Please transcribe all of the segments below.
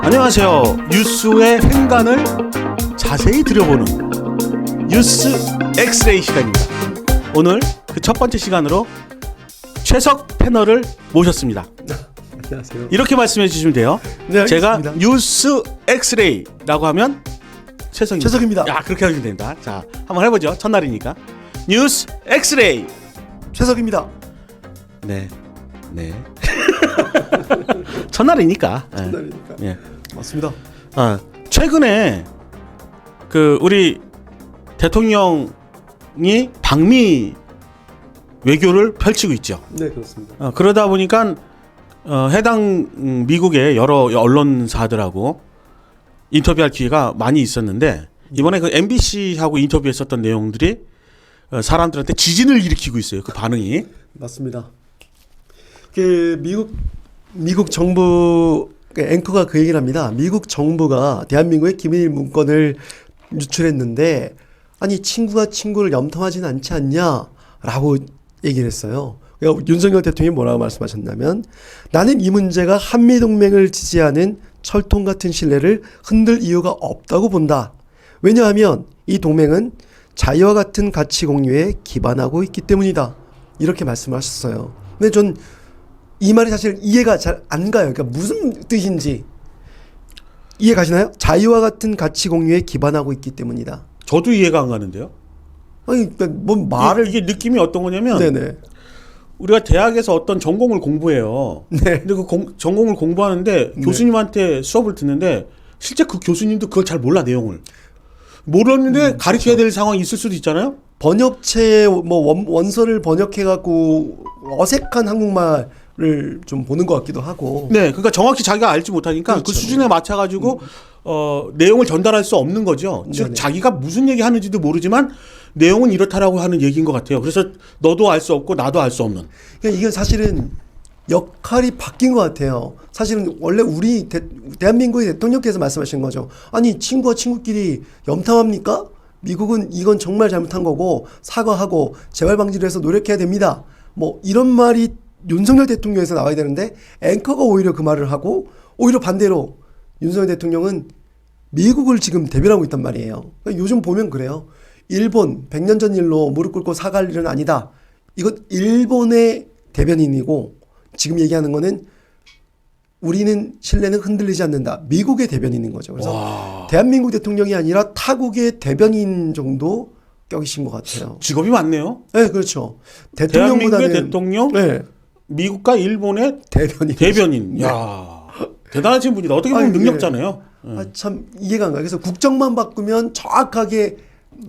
안녕하세요. 뉴스의 행간을 자세히 들여보는 뉴스 엑스레이 시간입니다. 오늘 그 첫 번째 시간으로 최석 패널을 모셨습니다. 안녕하세요. 이렇게 말씀해 주시면 돼요. 네, 제가 알겠습니다. 뉴스 엑스레이라고 하면 최석입니다. 최석입니다. 야, 그렇게 하면 된다. 자, 한번 해보죠. 첫날이니까. 뉴스 엑스레이. 최석입니다. 네. 첫날이니까. 첫날이니까. 예. 맞습니다. 최근에 그 우리 대통령이 방미 외교를 펼치고 있죠. 네, 그렇습니다. 그러다 보니까 해당 미국의 여러 언론사들하고 인터뷰할 기회가 많이 있었는데 이번에 그 MBC하고 인터뷰했었던 내용들이 사람들한테 지진을 일으키고 있어요. 그 반응이. 맞습니다. 그 미국 정부 앵커가 그 얘기를 합니다. 미국 정부가 대한민국의 기밀 문건을 유출했는데 아니 친구가 친구를 염탐하지는 않지 않냐라고 얘기를 했어요. 그러니까 윤석열 대통령이 뭐라고 말씀하셨냐면 나는 이 문제가 한미동맹을 지지하는 철통 같은 신뢰를 흔들 이유가 없다고 본다. 왜냐하면 이 동맹은 자유와 같은 가치 공유에 기반하고 있기 때문이다. 이렇게 말씀하셨어요. 근데 전 이 말이 사실 이해가 잘 안 가요. 그러니까 무슨 뜻인지 이해 가시나요? 자유와 같은 가치 공유에 기반하고 있기 때문이다. 저도 이해가 안 가는데요. 아니, 그러니까 뭔 말을 이게 느낌이 어떤 거냐면 네네. 우리가 대학에서 어떤 전공을 공부해요. 네. 근데 그 전공을 공부하는데 교수님한테 수업을 듣는데 실제 그 교수님도 그걸 잘 몰라 내용을. 모르는데 가르쳐야 될 상황이 있을 수도 있잖아요. 번역체 뭐 원서를 번역해 갖고 어색한 한국말을 좀 보는 것 같기도 하고. 네, 그러니까 정확히 자기가 알지 못하니까 그렇죠. 그 수준에 맞춰가지고 내용을 전달할 수 없는 거죠. 즉 네네. 자기가 무슨 얘기 하는지도 모르지만 내용은 이렇다라고 하는 얘기인 것 같아요. 그래서 너도 알 수 없고 나도 알 수 없는. 그러니까 이게 사실은 역할이 바뀐 것 같아요. 사실은 원래 우리 대한민국의 대통령께서 말씀하신 거죠. 아니 친구와 친구끼리 염탐합니까? 미국은 이건 정말 잘못한 거고 사과하고 재발 방지를 해서 노력해야 됩니다. 뭐 이런 말이 윤석열 대통령에서 나와야 되는데 앵커가 오히려 그 말을 하고 오히려 반대로 윤석열 대통령은 미국을 지금 대변하고 있단 말이에요. 그러니까 요즘 보면 그래요. 일본 100년 전 일로 무릎 꿇고 사과할 일은 아니다. 이건 일본의 대변인이고 지금 얘기하는 거는 우리는 신뢰는 흔들리지 않는다. 미국의 대변인인 거죠. 그래서 와. 대한민국 대통령이 아니라 타국의 대변인 정도 격이신 것 같아요. 직업이 많네요. 네, 그렇죠. 대한민국의 대통령보다는 대통령, 네, 미국과 일본의 대변인. 대변인. 야, 대단하신 분이다. 어떻게 보면 아니, 능력자네요. 참 이해가 안 가요. 그래서 국정만 바꾸면 정확하게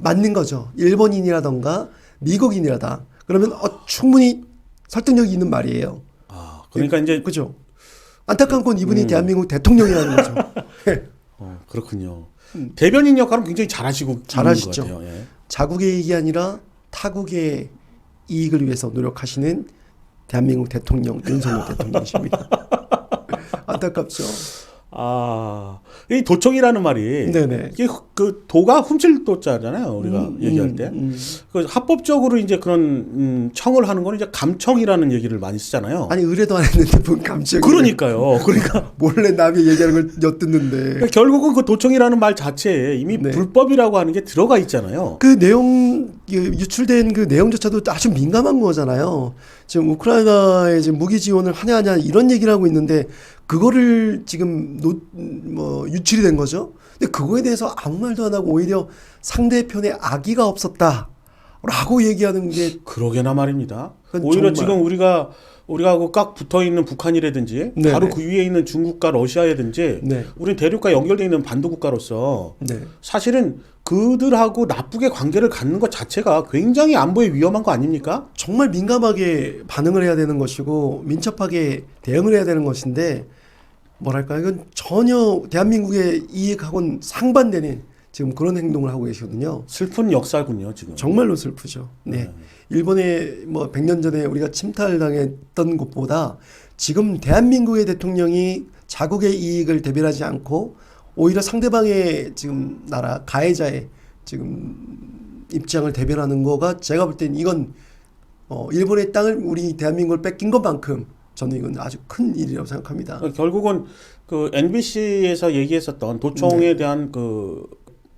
맞는 거죠. 일본인이라던가 미국인이라다. 그러면 충분히 설득력이 있는 말이에요. 그러니까 이제 그죠. 안타까운 건 이분이 대한민국 대통령이라는 거죠. 그렇군요. 대변인 역할은 굉장히 잘하시고 잘하시죠. 있는 것 같아요. 예. 자국의 이익이 아니라 타국의 이익을 위해서 노력하시는 대한민국 대통령 윤석열 대통령이십니다. 안타깝죠. 이 도청이라는 말이 네네. 이게 그 도가 훔칠 도자잖아요. 우리가 얘기할 때. 그 합법적으로 이제 그런 청을 하는 거는 이제 감청이라는 얘기를 많이 쓰잖아요. 아니 의뢰도 안 했는데 뭔 감정이. 그러니까요. 그러니까 몰래 남이 얘기하는 걸 엿듣는데. 결국은 그 도청이라는 말 자체에 이미 네. 불법이라고 하는 게 들어가 있잖아요. 그 내용 유출된 그 내용조차도 아주 민감한 거잖아요. 지금 우크라이나에 지금 무기 지원을 하냐 이런 얘기를 하고 있는데 그거를 지금 유출이 된 거죠. 근데 그거에 대해서 아무 말도 안 하고 오히려 상대편에 악의가 없었다라고 얘기하는 게 그러게나 말입니다. 그건 오히려 정말. 지금 우리하고 꽉 붙어 있는 북한이라든지 네네. 바로 그 위에 있는 중국과 러시아라든지 네. 우리는 대륙과 연결되어 있는 반도 국가로서 네. 사실은 그들하고 나쁘게 관계를 갖는 것 자체가 굉장히 안보에 위험한 거 아닙니까? 정말 민감하게 반응을 해야 되는 것이고 민첩하게 대응을 해야 되는 것인데 뭐랄까 이건 전혀 대한민국의 이익하고는 상반되는 지금 그런 행동을 하고 계시거든요. 슬픈 역사군요, 지금. 정말로 슬프죠. 네. 일본에 뭐 100년 전에 우리가 침탈당했던 것보다 지금 대한민국의 대통령이 자국의 이익을 대변하지 않고 오히려 상대방의 지금 나라 가해자의 지금 입장을 대변하는 거가 제가 볼 땐 이건 일본의 땅을 우리 대한민국을 뺏긴 것만큼 저는 이건 아주 큰 일이라고 생각합니다. 결국은 그 MBC에서 얘기했었던 도청에 네. 대한 그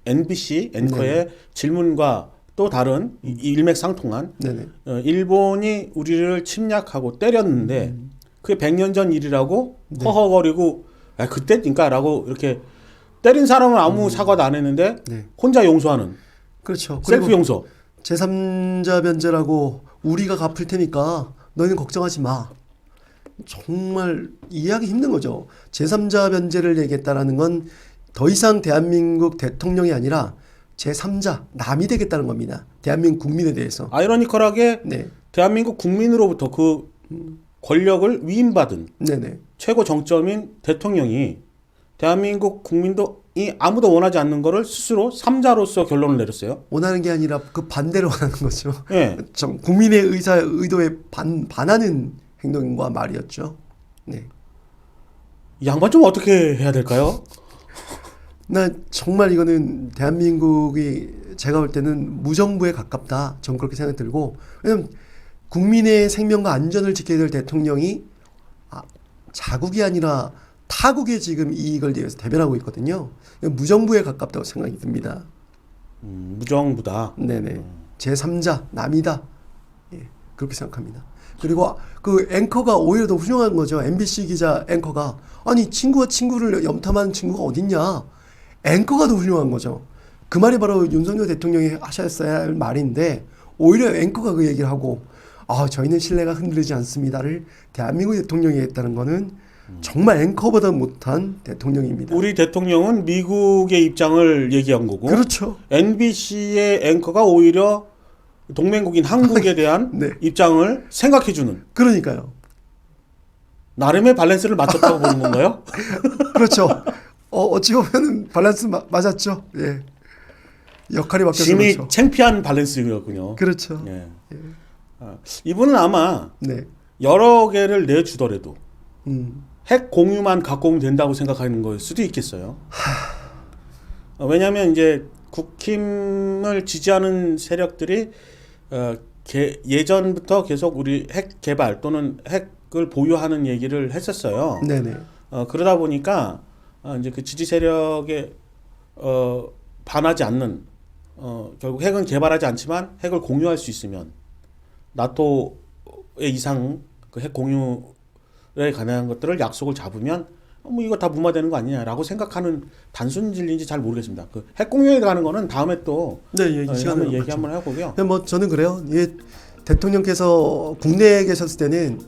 MBC 앵커의 질문과 또 다른 일맥상통한 네네. 일본이 우리를 침략하고 때렸는데 그게 100년 전 일이라고 허허거리고 그때니까라고 이렇게 때린 사람은 아무 사과도 안 했는데 네. 혼자 용서하는 그렇죠. 셀프 그리고 용서. 제3자 변제라고 우리가 갚을 테니까 너희는 걱정하지 마. 정말 이해하기 힘든 거죠. 제3자 변제를 얘기했다라는 건 더 이상 대한민국 대통령이 아니라 제3자 남이 되겠다는 겁니다. 대한민국 국민에 대해서. 아이러니컬하게 네. 대한민국 국민으로부터 그 권력을 위임받은 네네. 최고 정점인 대통령이 대한민국 국민도이 아무도 원하지 않는 거를 스스로 3자로서 결론을 내렸어요. 원하는 게 아니라 그 반대로 원하는 거죠. 예. 국민의 의도에 반하는 행동과 말이었죠. 네. 이 양반 좀 어떻게 해야 될까요? 나 정말 이거는 대한민국이 제가 볼 때는 무정부에 가깝다. 전 그렇게 생각이 들고 왜냐면 국민의 생명과 안전을 지켜야 될 대통령이 자국이 아니라 타국의 지금 이익을 위해서 대변하고 있거든요. 무정부에 가깝다고 생각이 듭니다. 무정부다. 네네. 제3자 남이다. 예, 그렇게 생각합니다. 그리고 그 앵커가 오히려 더 훌륭한 거죠. MBC 기자 앵커가 아니 친구가 친구를 염탐하는 친구가 어딨냐. 앵커가 더 훌륭한 거죠. 그 말이 바로 윤석열 대통령이 하셨어야 할 말인데 오히려 앵커가 그 얘기를 하고 저희는 신뢰가 흔들리지 않습니다를 대한민국 대통령이 했다는 거는 정말 앵커보다 못한 대통령입니다. 우리 대통령은 미국의 입장을 얘기한 거고 그렇죠. MBC의 앵커가 오히려 동맹국인 한국에 대한 네. 입장을 생각해주는 그러니까요. 나름의 밸런스를 맞췄다고 보는 건가요? 그렇죠. 어찌 보면 밸런스 맞았죠. 예. 역할이 바뀌어서 심히 그렇죠. 창피한 밸런스였군요. 그렇죠. 예. 이분은 아마 네. 여러 개를 내주더라도 음. 핵 공유만 갖고 오면 된다고 생각하는 걸 수도 있겠어요. 왜냐하면 이제 국힘을 지지하는 세력들이 예전부터 계속 우리 핵 개발 또는 핵을 보유하는 얘기를 했었어요. 네네. 그러다 보니까 이제 그 지지 세력에 반하지 않는 결국 핵은 개발하지 않지만 핵을 공유할 수 있으면 나토의 이상 그 핵 공유에 관한 것들을 약속을 잡으면 뭐 이거 다 무마되는 거 아니냐라고 생각하는 단순 진리인지 잘 모르겠습니다. 그 핵 공유에 관한 거는 다음에 또 네, 이 시간에 한번 얘기 한번 해보고요. 뭐 저는 그래요. 이 대통령께서 국내에 계셨을 때는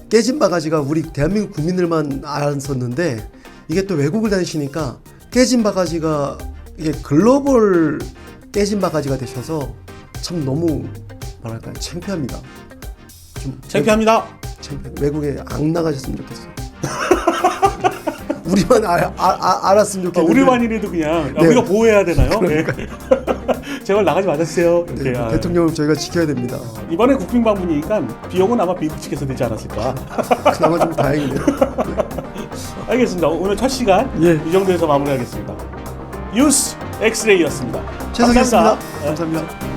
깨진 바가지가 우리 대한민국 국민들만 알았었는데 이게 또 외국을 다니시니까 깨진 바가지가 이게 글로벌 깨진 바가지가 되셔서 참 너무 뭐랄까요 창피합니다. 좀 창피합니다. 외국에 안 나가셨으면 좋겠어요. 우리만 알았으면 좋겠는데. 우리만이라도 그냥 네. 우리가 보호해야 되나요? 네. 제발 나가지 마세요. 네, 대통령을 저희가 지켜야 됩니다. 이번에 국빈 방문이니까 비용은 아마 미국 측에서 되지 않았을까. 그나마 좀 다행이네요. 알겠습니다. 오늘 첫 시간 예. 이 정도에서 마무리하겠습니다. 뉴스 엑스레이였습니다. 최석이었습니다. 감사합니다. 감사합니다.